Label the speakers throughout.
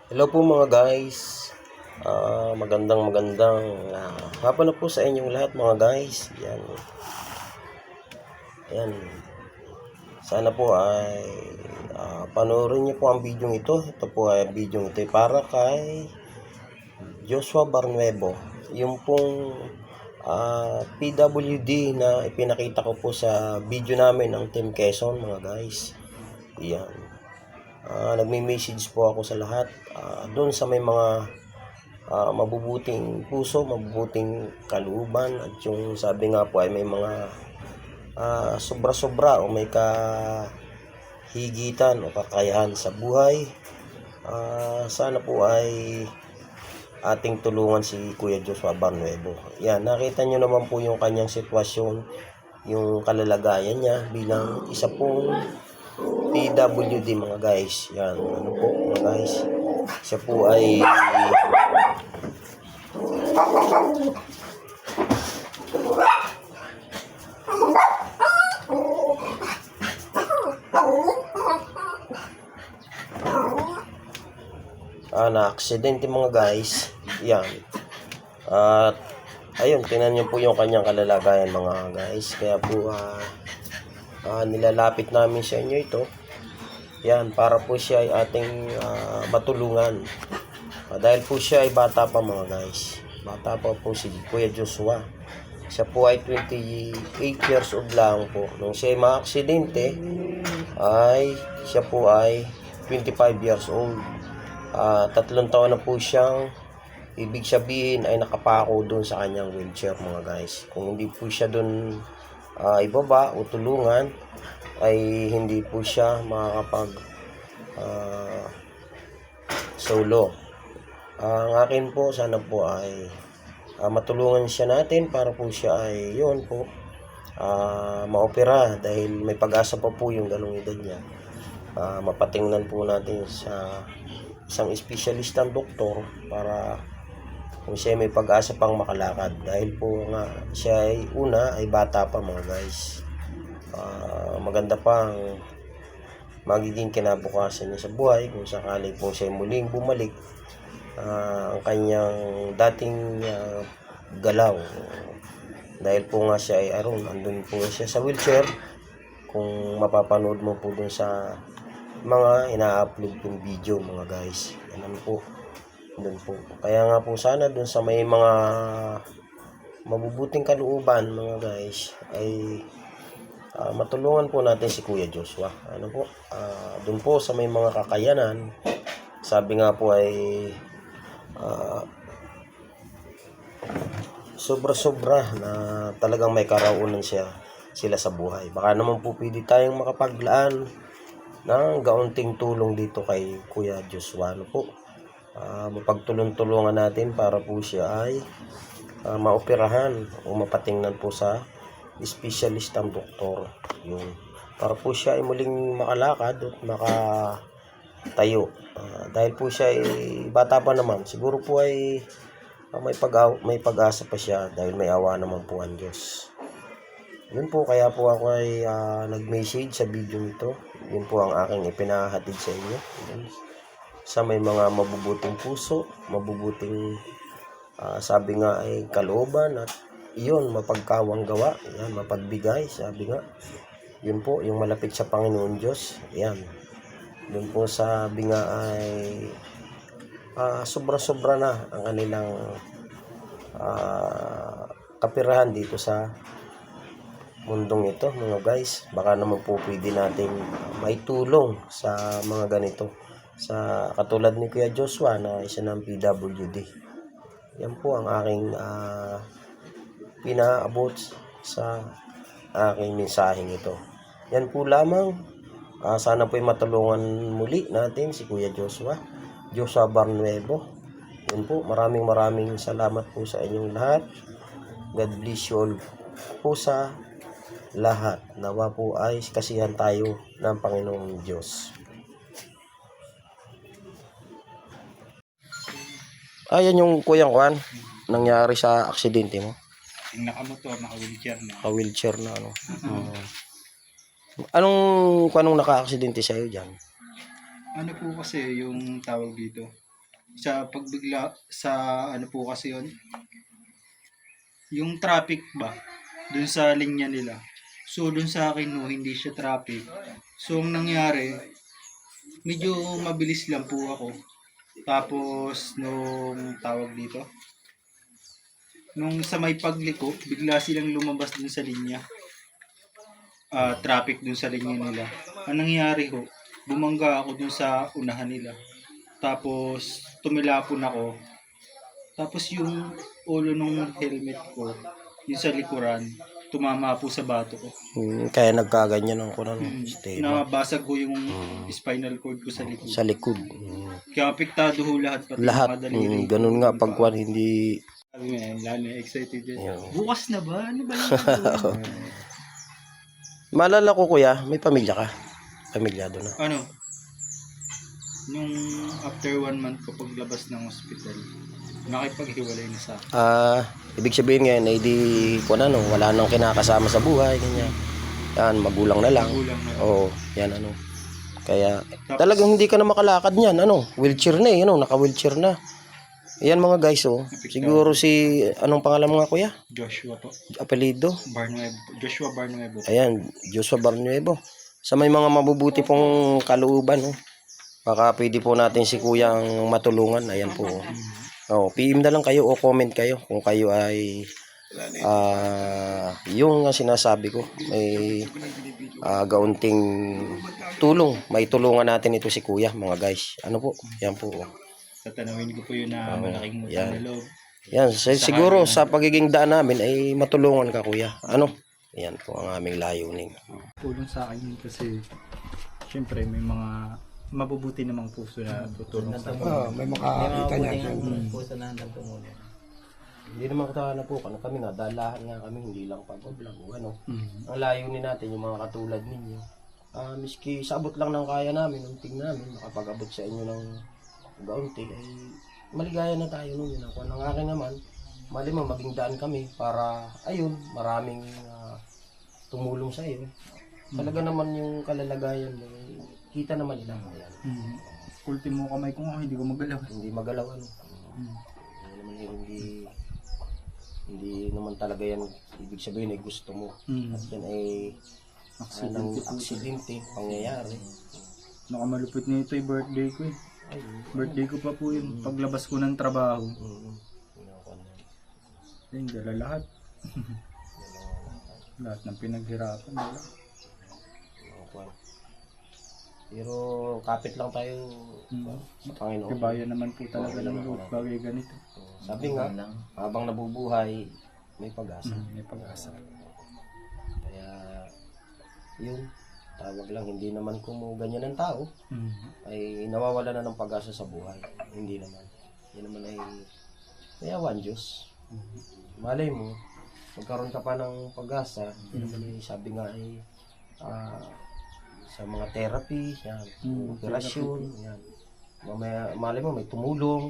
Speaker 1: Hello po mga guys. Magandang hapon na po sa inyong lahat mga guys. Yan. Yan. Sana po ay panoorin niyo po ang video ito. Ito po ay video ito ay para kay Joshua Barnuevo. Yung pong PWD na ipinakita ko po sa video namin ng Team Quezon mga guys. Yan. Nagme-message po ako sa lahat doon sa may mga mabubuting puso, mabubuting kalooban, at yung sabi nga po ay may mga sobra-sobra o may kahigitan o kakayahan sa buhay. Sana po ay ating tulungan si Kuya Joshua Barnuevo. Yan, nakita nyo naman po yung kanyang sitwasyon, yung kalalagayan niya bilang isa pong PWD mga guys. Yan, ano po mga guys, siya po ay na-aksidente mga guys. Yan. At ayun, tingnan niyo po yung kanyang kalalagayan mga guys. Kaya po nilalapit namin sa inyo ito. Yan, para po siya ay ating matulungan. Dahil po siya ay bata pa mga guys. Bata pa po si Kuya Joshua. Siya po ay 28 years old lang po. Nung siya ay ma-aksidente, ay siya po ay 25 years old. 3 taon na po siyang, ibig sabihin ay nakapako doon sa kanyang wheelchair mga guys. Kung hindi po siya doon ibaba o tulungan, ay hindi po siya makakapag solo. Ang akin po, sana po ay matulungan siya natin para po siya ay yun po maopera, dahil may pag-asa pa po yung ganong edad niya. Mapatingnan po natin sa isang espesyalistang doktor para kung siya may pag-asa pang makalakad, dahil po nga siya ay ay bata pa mga guys. Maganda pang magiging kinabukasan niya sa buhay kung sakali po siya muling bumalik ang kanyang dating galaw, dahil po nga siya ay andun po siya sa wheelchair. Kung mapapanood mo po dun sa mga ina-upload kong video mga guys, yan po dun po. Kaya nga po sana dun sa may mga mabubuting kalooban mga guys ay matulungan po natin si Kuya Joshua. Ano po, dun po sa may mga kakayanan, sabi nga po ay sobra-sobra na talagang may karaunan sila sa buhay. Baka naman po pwede tayong makapaglaan ng gaunting tulong dito kay Kuya Joshua. Ano po, mapagtulong-tulungan natin para po siya ay maoperahan o mapatingnan po sa espesyalistang doktor. Yun, para po siya ay muling makalakad at makatayo. Dahil po siya ay bata pa naman, siguro po ay may pag-asa pa siya, dahil may awa naman po ang Diyos. Yun po, kaya po ako ay nag-message sa video nito. Yun po ang aking ipinahatid sa inyo. Yun, sa may mga mabubuting puso, mabubuting sabi nga ay kalooban, at yun, mapagkawang gawa, yan, mapagbigay, sabi nga. Yun po, yung malapit sa Panginoon Diyos. Yan. Yun po, sabi nga ay sobra-sobra na ang kanilang kapirahan dito sa mundong ito mga guys. Baka naman po pwede nating maitulong sa mga ganito, sa katulad ni Kuya Joshua na isa ng PWD. Yan po ang aking pinaabot sa aking mensaheng ito. Yan po lamang. Sana po ay matulungan muli natin si Kuya Joshua Barnuevo. Yan po, maraming salamat po sa inyong lahat. God bless you all po sa lahat. Nawa po ay kasihan tayo ng Panginoong Diyos. Ayan yung Kuyang Juan, nangyari sa aksidente mo.
Speaker 2: Yung nakamotor, naka-wheelchair na.
Speaker 1: Naka-wheelchair na ano. Anong naka-aksidente sa'yo dyan?
Speaker 2: Ano po kasi yung tawag dito? sa pagbigla sa ano po kasi yon, yung traffic ba dun sa linya nila. So dun sa akin no, hindi siya traffic. So ang nangyari, medyo mabilis lang po ako. Tapos nung tawag dito, nung sa may pagliko, bigla silang lumabas dun sa linya. Traffic dun sa linya nila. Ang nangyari ho, bumangga ako dun sa unahan nila. Tapos tumilapon ako. Tapos yung ulo ng helmet ko, yung sa likuran, tumama po sa bato ko.
Speaker 1: Kaya nagkaganyan ang kuno stay
Speaker 2: Nabasag ko yung spinal cord ko sa likod.
Speaker 1: sa likod.
Speaker 2: Kaya apektado ho lahat. Pati
Speaker 1: Lahat,
Speaker 2: yung mga daliri.
Speaker 1: ganun nga pagkuhan hindi.
Speaker 2: Sabi nga, lalo excited din.
Speaker 1: Yun.
Speaker 2: Bukas na ba? Ano ba yun?
Speaker 1: Maalala ko kuya, may pamilya ka. Pamilyado na.
Speaker 2: Ano? Nung after 1 month ko paglabas ng hospital, nakipaghiwalay na sa akin.
Speaker 1: Ibig sabihin ngayon ay di kuan ano, wala nang kinakasama sa buhay ganyan. Yan, magulang na lang.
Speaker 2: Kulang na.
Speaker 1: Oo, yan ano. Kaya talagang hindi ka na makalakad niyan, ano, wheelchair na eh, ano, naka-wheelchair na. Yan mga guys, oh. Siguro si anong pangalan mo nga kuya?
Speaker 2: Joshua po.
Speaker 1: Apelyido.
Speaker 2: Barnuevo. Joshua Barnuevo.
Speaker 1: Ayan, Joshua Barnuevo. Sa may mga mabubuti pong kalooban, oh. Baka pwede po natin si kuyang matulungan. Ayan po. Oh, PM na lang kayo o comment kayo kung kayo ay yung sinasabi ko may gaunting tulong. May tulungan natin ito si kuya, mga guys. Ano po? Yan po.
Speaker 2: Tatanawin ko po yun na malaking utang na loob.
Speaker 1: Yan, siguro sa pagiging daan namin ay matulungan ka kuya. Ano? Yan po ang aming layunin.
Speaker 2: Tulong sa akin yun kasi syempre may mga mabubuti namang puso na tutulong sa akin.
Speaker 3: May makakita niya.
Speaker 2: Puso na tumulong.
Speaker 1: Hindi naman katahan na po kami nga, dalahan nga kami, hindi lang pag-vlog. Ano? Ang layunin natin yung mga katulad ninyo. Miski sa abot lang ng kaya namin, unting namin, makapag-abot sa inyo ng gaunti, ay maligaya na tayo nun. Yun ako. Ang akin naman, mali mo, maging daan kami para, ayun, maraming tumulong sa iyo. Talaga naman yung kalalagayan mo, kita naman nila mo yan.
Speaker 2: Ultimo kamay ko nga, hindi ko magalaw.
Speaker 1: Hindi magalaw, ano. Hindi naman talaga yan ibig sabihin ay gusto mo. At yan ay aksidente, pangyayari.
Speaker 2: Nakamalupit nito yung birthday ko eh. Birthday ko pa po yun. Paglabas ko ng trabaho. Ayun, dala lahat. Lahat ng pinaghirapan. Dala.
Speaker 1: Pero kapit lang tayo sa Panginoon.
Speaker 2: Kabayan naman po talaga ng loob bagay ganito.
Speaker 1: Sabi nga, habang nabubuhay, may pag-asa.
Speaker 2: May pag-asa.
Speaker 1: Kaya, yun, tawag lang, hindi naman kung ganyan ang tao, ay nawawala na ng pag-asa sa buhay. Hindi naman. Hindi naman ay mayawan Diyos. Malay mo, magkaroon ka pa ng pag-asa, hindi naman ay sabi nga ay sa mga therapy, yan, operasyon, yan. Malay mo, may tumulong,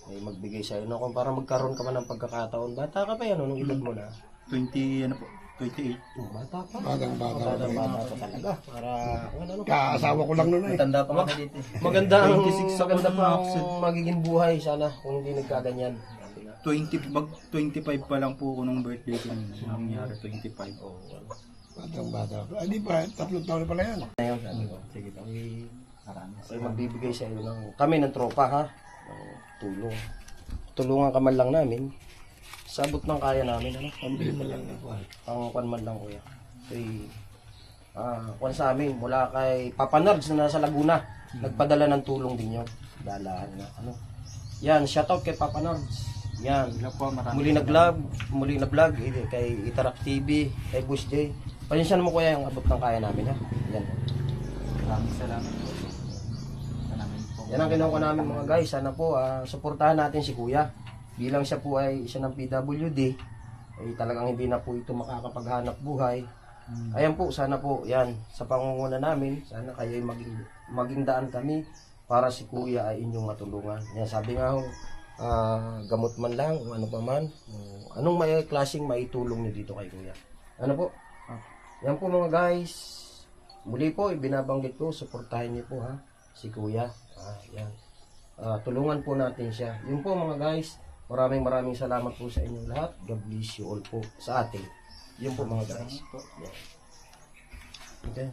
Speaker 1: may magbigay sa'yo. No, kung para magkaroon ka pa ng pagkakataon, bata ka pa yan, nung edad mo na?
Speaker 2: 28.
Speaker 1: Bata pa.
Speaker 3: Bata
Speaker 1: Bata pa talaga. Para, ano,
Speaker 3: Kaasawa ko lang nun eh.
Speaker 2: Matanda pa kami dito.
Speaker 1: maganda ang
Speaker 2: 26 ako
Speaker 1: maganda
Speaker 2: nung
Speaker 1: pa ang
Speaker 2: na-accident.
Speaker 1: magiging buhay sana kung hindi nagkaganyan.
Speaker 2: 25 pa lang po ako nung birthday ko. Nangyari 25.
Speaker 3: Bata. Hindi pa, 3 taon na pala yan.
Speaker 1: Ayun, sabi ko, sige pa. Ay magbibigay sa iyo ng kami ng tropa ha. Ng tulong. Tulungan ka man lang namin. Sabot ng kaya namin ano.
Speaker 3: Pambili mo lang ako.
Speaker 1: Ang kwan man lang kuya. Kay kwan sa amin mula kay Papa Nards na nasa Laguna. Nagpadala ng tulong din yun. Dalaan na ano. Yan, shoutout kay Papa Nards. Yan. Muli na vlog kay Itarak TV, kay Bush J. Pasensya mo kuya yung abot ng kaya namin ha. Yan.
Speaker 2: Maraming salamat po.
Speaker 1: Yan ang kinuha namin mga guys. Sana po suportahan natin si kuya. Bilang siya po ay isa ng PWD, ay talagang hindi na po ito makakapaghanap buhay. Ayan po, sana po, yan, sa pangunguna namin, sana kayo ay maging daan kami para si kuya ay inyong matulungan. Yan, sabi nga ho, gamot man lang, o ano pa man, anong may klaseng maitulong niyo dito kay kuya. Ano po? Yan po mga guys. Muli po, ibinabanggit ko, suportahin niyo po ha, si kuya. Yan. tulungan po natin siya. Yun po mga guys, maraming salamat po sa inyong lahat. God bless you all po sa atin. Yun po mga guys. Yeah. Okay.